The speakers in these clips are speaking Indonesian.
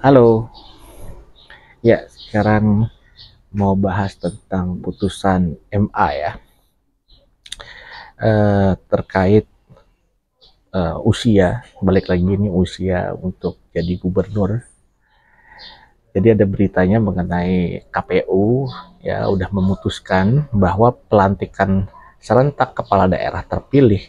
Halo, ya sekarang mau bahas tentang putusan MA ya, terkait usia, balik lagi ini usia untuk jadi gubernur. Jadi ada beritanya mengenai KPU ya udah memutuskan bahwa pelantikan serentak kepala daerah terpilih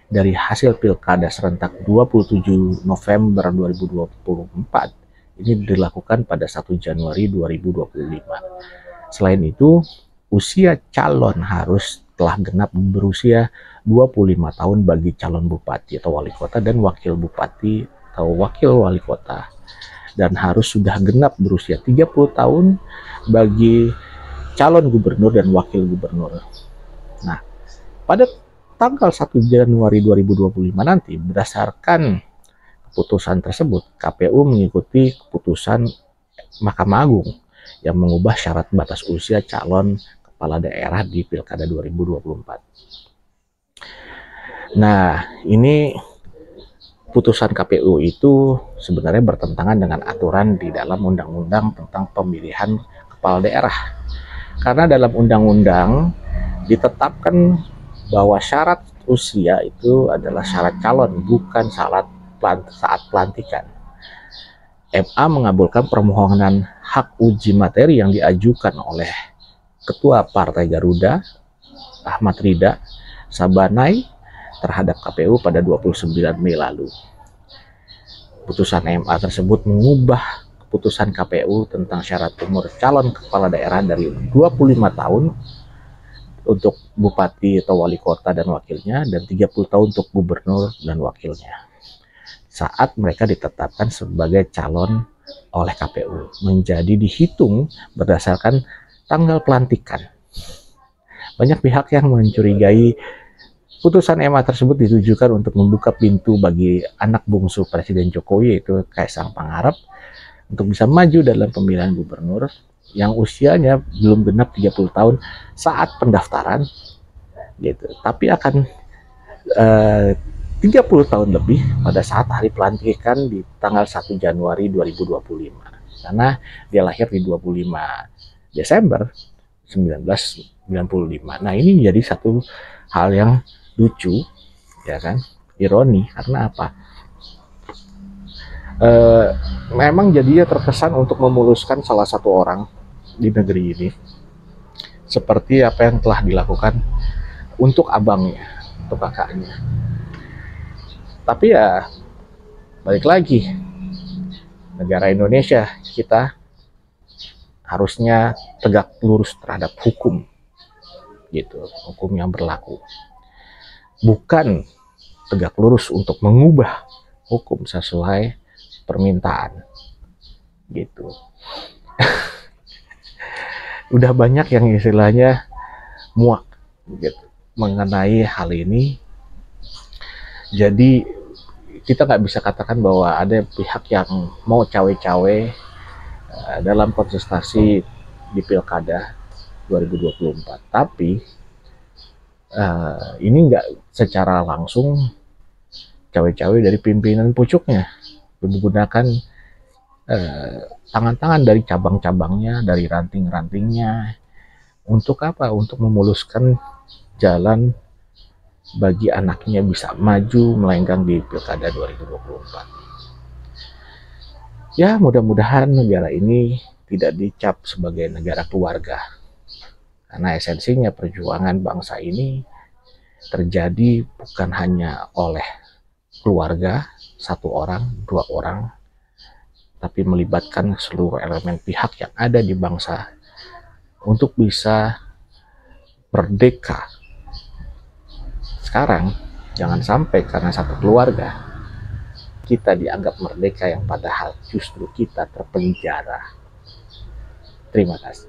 dari hasil pilkada serentak 27 November 2024 ini dilakukan pada 1 Januari 2025. Selain itu, usia calon harus telah genap berusia 25 tahun bagi calon bupati atau wali kota dan wakil bupati atau wakil wali kota, dan harus sudah genap berusia 30 tahun bagi calon gubernur dan wakil gubernur. Nah, pada tanggal 1 Januari 2025 nanti, berdasarkan keputusan tersebut, KPU mengikuti keputusan Mahkamah Agung yang mengubah syarat batas usia calon kepala daerah di Pilkada 2024. Nah, ini putusan KPU itu sebenarnya bertentangan dengan aturan di dalam undang-undang tentang pemilihan kepala daerah. Karena dalam undang-undang ditetapkan bahwa syarat usia itu adalah syarat calon, bukan syarat saat pelantikan. MA mengabulkan permohonan hak uji materi yang diajukan oleh Ketua Partai Garuda, Ahmad Rida Sabanai, terhadap KPU pada 29 Mei lalu. Putusan MA tersebut mengubah keputusan KPU tentang syarat umur calon kepala daerah dari 25 tahun untuk bupati atau wali kota dan wakilnya, dan 30 tahun untuk gubernur dan wakilnya, saat mereka ditetapkan sebagai calon oleh KPU, menjadi dihitung berdasarkan tanggal pelantikan. Banyak pihak yang mencurigai putusan MA tersebut ditujukan untuk membuka pintu bagi anak bungsu Presiden Jokowi, yaitu Kaisang Pangarep, untuk bisa maju dalam pemilihan gubernur yang usianya belum genap 30 tahun saat pendaftaran gitu, tapi akan 30 tahun lebih pada saat hari pelantikan di tanggal 1 Januari 2025, karena dia lahir di 25 Desember 1995. Nah, ini menjadi satu hal yang lucu, ya kan, ironi, karena apa? Memang jadinya terkesan untuk memuluskan salah satu orang di negeri ini, seperti apa yang telah dilakukan untuk abangnya, untuk kakaknya. Tapi ya, balik lagi, negara Indonesia kita harusnya tegak lurus terhadap hukum, gitu, hukum yang berlaku. Bukan tegak lurus untuk mengubah hukum sesuai permintaan, gitu. Udah banyak yang istilahnya muak gitu mengenai hal ini. Jadi kita nggak bisa katakan bahwa ada pihak yang mau cawe-cawe dalam kontestasi di Pilkada 2024. Tapi ini nggak secara langsung cawe-cawe dari pimpinan pucuknya, menggunakan tangan-tangan dari cabang-cabangnya, dari ranting-rantingnya. Untuk apa? Untuk memuluskan jalan bagi anaknya bisa maju melenggang di Pilkada 2024. Ya, mudah-mudahan negara ini tidak dicap sebagai negara keluarga. Karena esensinya perjuangan bangsa ini terjadi bukan hanya oleh keluarga, satu orang, dua orang, tapi melibatkan seluruh elemen pihak yang ada di bangsa untuk bisa merdeka. Sekarang, jangan sampai karena satu keluarga kita dianggap merdeka yang padahal justru kita terpenjara. Terima kasih.